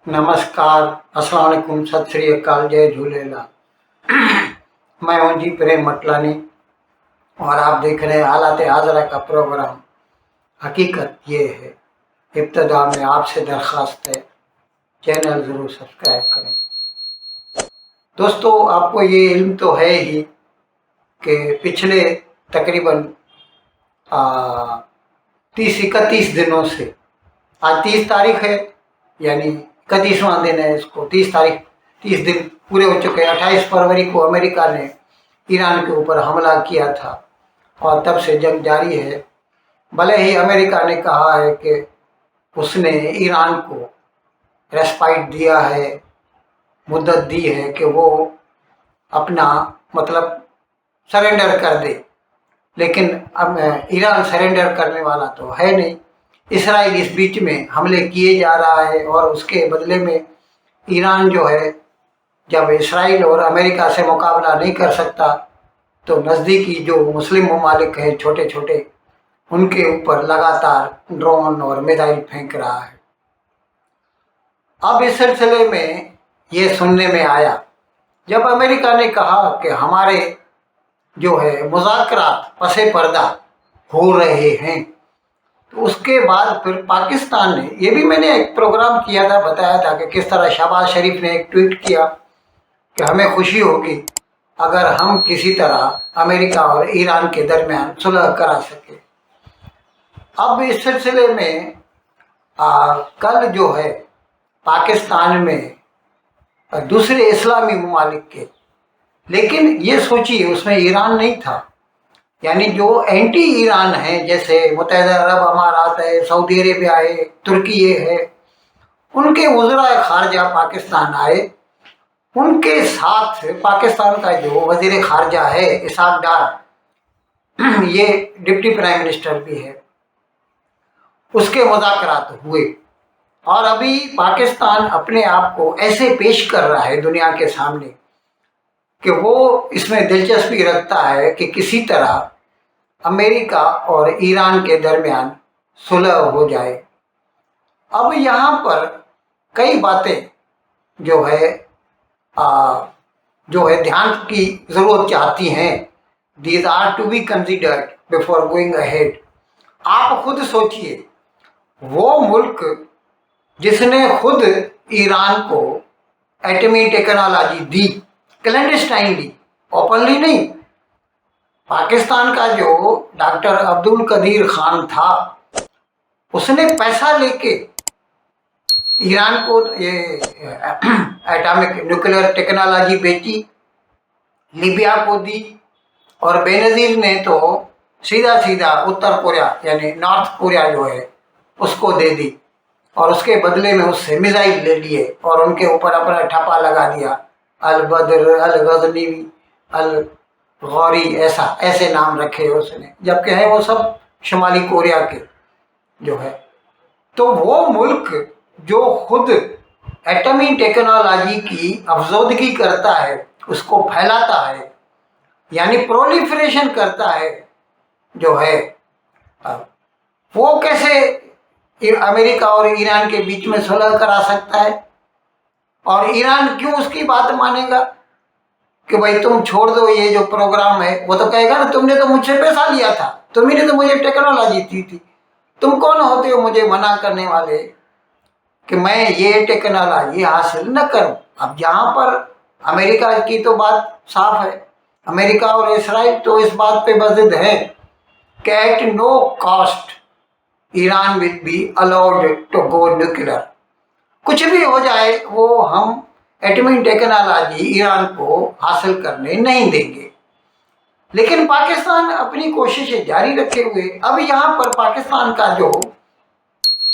नमस्कार, अस्सलाम वालेकुम, सत श्री अकाल, जय झूलेलाल। मैं हूं जी प्रेम मटलानी और आप देख रहे हैं हालात हाजरा का प्रोग्राम। हकीकत ये है, इब्तदा में आपसे दरख्वास्त है, चैनल ज़रूर सब्सक्राइब करें। दोस्तों, आपको ये इल्म तो है ही कि पिछले तकरीबन 30-31 दिनों से, आज 30 तारीख है, यानी 31वां दिन है, इसको 30 तारीख 30 दिन पूरे हो चुके हैं। 28 फरवरी को अमेरिका ने ईरान के ऊपर हमला किया था और तब से जंग जारी है। भले ही अमेरिका ने कहा है कि उसने ईरान को रेस्पाइट दिया है, मुद्दत दी है कि वो अपना मतलब सरेंडर कर दे, लेकिन अब ईरान सरेंडर करने वाला तो है नहीं। इसराइल इस बीच में हमले किए जा रहा है और उसके बदले में ईरान जो है, जब इसराइल और अमेरिका से मुकाबला नहीं कर सकता तो नज़दीकी जो मुस्लिम ममालिक हैं छोटे छोटे, उनके ऊपर लगातार ड्रोन और मिसाइल फेंक रहा है। अब इस सिलसिले में ये सुनने में आया, जब अमेरिका ने कहा कि हमारे जो है मुज़ाकरात पसे पर्दा हो रहे हैं, तो उसके बाद फिर पाकिस्तान ने, ये भी मैंने एक प्रोग्राम किया था, बताया था कि किस तरह शहबाज शरीफ ने एक ट्वीट किया कि हमें खुशी होगी अगर हम किसी तरह अमेरिका और ईरान के दरमियान सुलह करा सके। अब इस सिलसिले में कल जो है पाकिस्तान में दूसरे इस्लामी ममालिक के, लेकिन ये सोचिए उसमें ईरान नहीं था, यानी जो एंटी ईरान है, जैसे मुत्तहिदा अरब अमारात है, सऊदी अरेबिया है, तुर्की है, उनके वज़राए ख़ारजा पाकिस्तान आए। उनके साथ पाकिस्तान का जो वज़ीर ख़ारजा है इसहाक डार, ये डिप्टी प्राइम मिनिस्टर भी है, उसके मुज़ाकरात हुए। और अभी पाकिस्तान अपने आप को ऐसे पेश कर रहा है दुनिया के सामने कि वो इसमें दिलचस्पी रखता है कि किसी तरह अमेरिका और ईरान के दरमियान सुलह हो जाए। अब यहाँ पर कई बातें जो है ध्यान की ज़रूरत चाहती हैं। These are to be considered before going ahead. आप खुद सोचिए, वो मुल्क जिसने खुद ईरान को एटमी टेक्नोलॉजी दी, क्लैंडस्टाइनली, ओपनली नहीं, पाकिस्तान का जो डॉक्टर अब्दुल कदीर खान था, उसने पैसा लेके ईरान को ये एटॉमिक न्यूक्लियर टेक्नोलॉजी बेची, लीबिया को दी, और बेनज़ीर ने तो सीधा सीधा उत्तर कोरिया यानी नॉर्थ कोरिया जो है उसको दे दी, और उसके बदले में उससे मिसाइल ले लिए और उनके ऊपर अपना ठप्पा लगा दिया, अल बद्र, अल गजनी, अल गौरी, ऐसे नाम रखे उसने, जबकि है वो सब शुमाली कोरिया के जो है। तो वो मुल्क जो खुद एटमी टेक्नोलॉजी की अफजोदगी करता है, उसको फैलाता है, यानी प्रोलिफरेशन करता है जो है, वो कैसे अमेरिका और ईरान के बीच में सुलह करा सकता है? और ईरान क्यों उसकी बात मानेगा कि भाई तुम छोड़ दो ये जो प्रोग्राम है? वो तो कहेगा ना, तुमने तो मुझसे पैसा लिया था, तुम्ही ने तो मुझे टेक्नोलॉजी दी थी, तुम कौन होते हो मुझे मना करने वाले कि मैं ये टेक्नोलॉजी हासिल न करूं? अब यहाँ पर अमेरिका की तो बात साफ है, अमेरिका और इसराइल तो इस बात पे बज़िद है कि at no cost Iran will be allowed to go nuclear. कुछ भी हो जाए, वो हम एटमी टेक्नोलॉजी ईरान को हासिल करने नहीं देंगे। लेकिन पाकिस्तान अपनी कोशिशें जारी रखे हुए। अब यहाँ पर पाकिस्तान का जो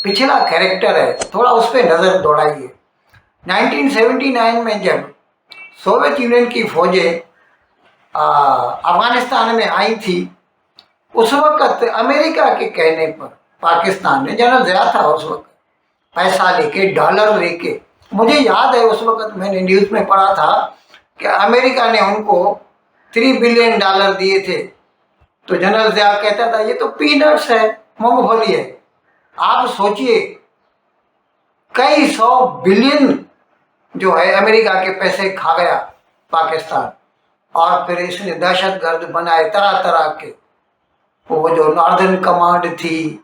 पिछला कैरेक्टर है, थोड़ा उस पर नज़र दौड़ाइए। 1979 में जब सोवियत यूनियन की फौजें अफगानिस्तान में आई थी, उस वक़्त अमेरिका के कहने पर पाकिस्तान ने, जनरल ज़िया था उस वक्त, पैसा लेके, डॉलर लेके, मुझे याद है उस वक्त मैंने न्यूज़ में पढ़ा था कि अमेरिका ने उनको $3 बिलियन दिए थे। तो जनरल ज़िया कहता था ये तो पीनट्स है, मूंगफली है। आप सोचिए कई 100 बिलियन जो है अमेरिका के पैसे खा गया पाकिस्तान, और फिर इसने दहशतगर्द बनाए तरह तरह के। वो जो नॉर्दर्न कमांड थी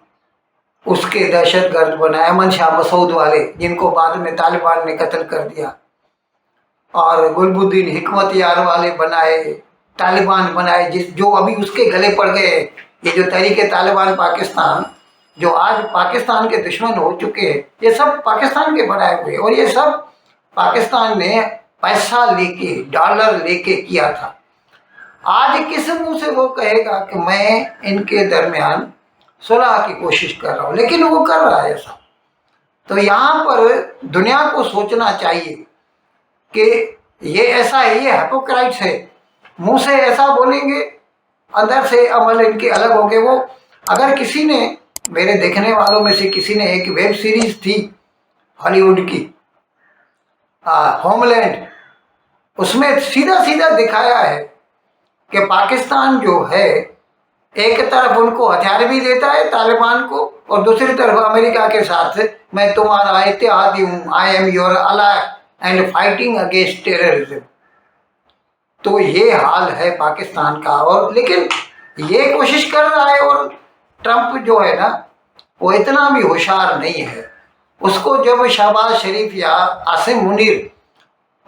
उसके दहशतगर्द बनाए, अमन शाह मसूद वाले, जिनको बाद में तालिबान ने कत्ल कर दिया, और गुलबुद्दीन हिकमत यार वाले बनाए, तालिबान बनाए, जो अभी उसके गले पड़ गए। ये जो तहरीक तालिबान पाकिस्तान, जो आज पाकिस्तान के दुश्मन हो चुके हैं, ये सब पाकिस्तान के बनाए हुए, और ये सब पाकिस्तान ने पैसा लेके, डॉलर लेके किया था। आज किस मुंह से वो कहेगा कि मैं इनके दरमियान सुलह की कोशिश कर रहा हूँ, लेकिन वो कर रहा है ऐसा। तो यहाँ पर दुनिया को सोचना चाहिए कि ये ऐसा है, ये हिपोक्राइट्स है, मुंह से ऐसा बोलेंगे, अंदर से अमल इनके अलग हो गए। वो अगर किसी ने, मेरे देखने वालों में से किसी ने, एक वेब सीरीज थी हॉलीवुड की होमलैंड, उसमें सीधा सीधा दिखाया है कि पाकिस्तान जो है एक तरफ उनको हथियार भी देता है तालिबान को, और दूसरी तरफ अमेरिका के साथ मैं तुम्हारा इत्तेहादी हूँ, I am your ally and fighting against terrorism. तो ये हाल है पाकिस्तान का। और लेकिन ये कोशिश कर रहा है, और ट्रंप जो है ना वो इतना भी होशियार नहीं है। उसको जब शहबाज शरीफ या आसिम मुनीर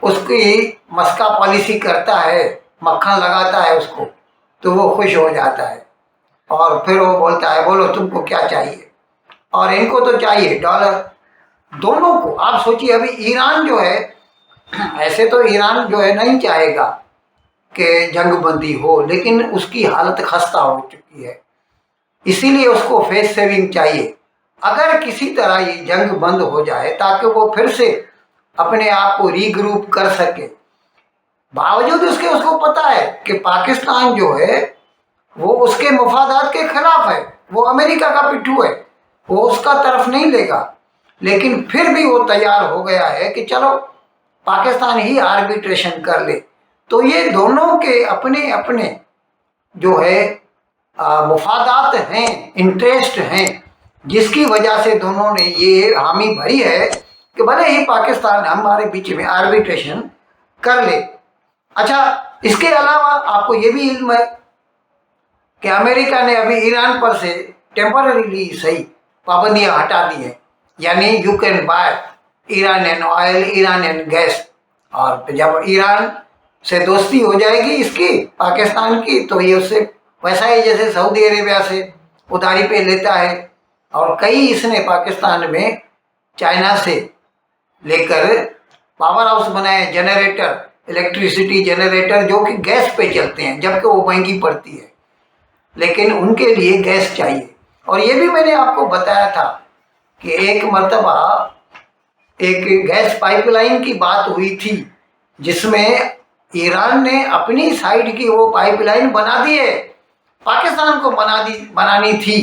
उसकी मस्का पॉलिसी करता है, मक्खन लगाता है उसको, तो वो खुश हो जाता है, और फिर वो बोलता है बोलो तुमको क्या चाहिए। और इनको तो चाहिए डॉलर, दोनों को। आप सोचिए, अभी ईरान जो है, ऐसे तो ईरान जो है नहीं चाहेगा कि जंग बंदी हो, लेकिन उसकी हालत खस्ता हो चुकी है, इसीलिए उसको फेस सेविंग चाहिए। अगर किसी तरह ये जंग बंद हो जाए ताकि वो फिर से अपने आप को रीग्रुप कर सके, बावजूद उसके उसको पता है कि पाकिस्तान जो है वो उसके मफादात के खिलाफ है, वो अमेरिका का पिट्ठू है, वो उसका तरफ नहीं लेगा, लेकिन फिर भी वो तैयार हो गया है कि चलो पाकिस्तान ही आर्बिट्रेशन कर ले। तो ये दोनों के अपने अपने जो है मफादात हैं, इंटरेस्ट हैं, जिसकी वजह से दोनों ने ये हामी भरी है कि भले ही पाकिस्तान हमारे बीच में आर्बिट्रेशन कर ले। अच्छा, इसके अलावा आपको ये भी इल्म है कि अमेरिका ने अभी ईरान पर से टेम्पररीली सही पाबंदियां हटा दी हैं, यानी you can buy Iranian oil, Iranian gas. और जब ईरान से दोस्ती हो जाएगी इसकी, पाकिस्तान की, तो ये उससे वैसा ही जैसे सऊदी अरेबिया से उधारी पे लेता है। और कई इसने पाकिस्तान में चाइना से लेकर पावर हाउस बनाए, जनरेटर, इलेक्ट्रिसिटी जनरेटर जो कि गैस पे चलते हैं, जबकि वो महंगी पड़ती है, लेकिन उनके लिए गैस चाहिए। और ये भी मैंने आपको बताया था कि एक मर्तबा एक गैस पाइपलाइन की बात हुई थी, जिसमें ईरान ने अपनी साइड की वो पाइपलाइन बना दी है, पाकिस्तान को बनानी थी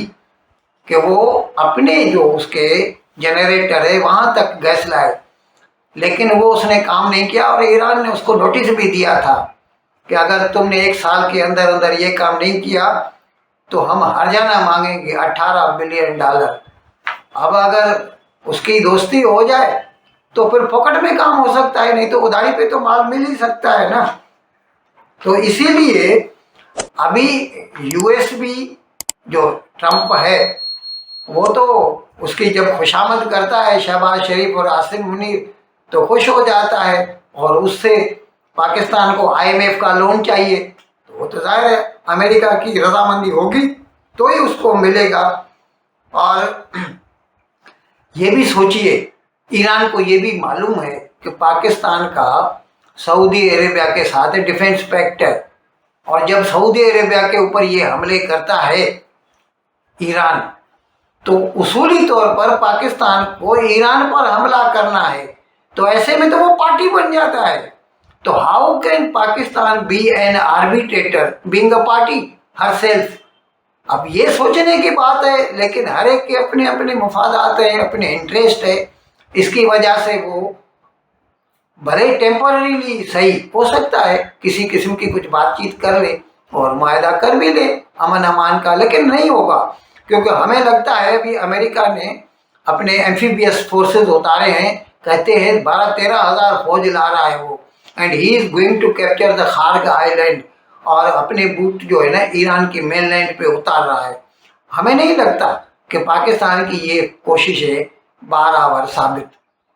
कि वो अपने जो उसके जनरेटर है वहाँ तक गैस लाए, लेकिन वो उसने काम नहीं किया। और ईरान ने उसको नोटिस भी दिया था कि अगर तुमने 1 साल के अंदर अंदर ये काम नहीं किया तो हम हर्जाना मांगेंगे $18 बिलियन। अब अगर उसकी दोस्ती हो जाए तो फिर फोकट में काम हो सकता है, नहीं तो उधारी पे तो माल मिल ही सकता है ना। तो इसीलिए अभी यूएस भी जो ट्रंप है वो तो उसकी जब खुशामद करता है शहबाज शरीफ और आसिम मुनीर तो खुश हो जाता है, और उससे पाकिस्तान को IMF का लोन चाहिए, तो वो तो जाहिर है अमेरिका की रजामंदी होगी तो ही उसको मिलेगा। और ये भी सोचिए, ईरान को ये भी मालूम है कि पाकिस्तान का सऊदी अरेबिया के साथ डिफेंस पैक्ट है, और जब सऊदी अरेबिया के ऊपर ये हमले करता है ईरान, तो उसूली तौर पर पाकिस्तान को ईरान पर हमला करना है, तो ऐसे में तो वो पार्टी बन जाता है। तो how can Pakistan be an arbitrator being a party herself? अब ये सोचने की बात है, लेकिन हर एक के अपने अपने मफादात हैं, अपने इंटरेस्ट है, इसकी वजह से वो भले टेम्पररीली सही हो सकता है, किसी किस्म की कुछ बातचीत कर ले और मुआहदा कर भी ले अमन अमान का, लेकिन नहीं होगा, क्योंकि हमें लगता है अभी अमेरिका ने अपने एम्फीबियस फोर्सेस उतारे हैं, कहते हैं 12-13 हज़ार फौज ला रहा है वो, and he is going to capture the Kharg island, और अपने बूट जो है ना ईरान की मेन लैंड पे उतार रहा है। हमें नहीं लगता कि पाकिस्तान की ये कोशिशें बराबर साबित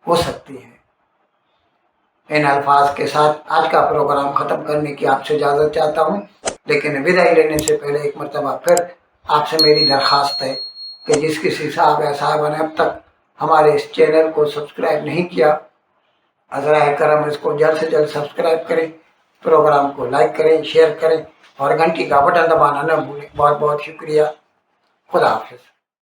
हो सकती हैं। इन अल्फाज के साथ आज का प्रोग्राम ख़त्म करने की आपसे इजाज़त चाहता हूँ, लेकिन विदाई लेने से पहले एक मरतबा फिर आपसे मेरी दरख्वास्त है कि जिस किसी साहब या साहबा ने अब तक हमारे इस चैनल को सब्सक्राइब नहीं किया, अज़राए करम इसको जल्द से जल्द सब्सक्राइब करें, प्रोग्राम को लाइक करें, शेयर करें और घंटी का बटन दबाना न भूलें। बहुत बहुत शुक्रिया। खुदा हाफिज़।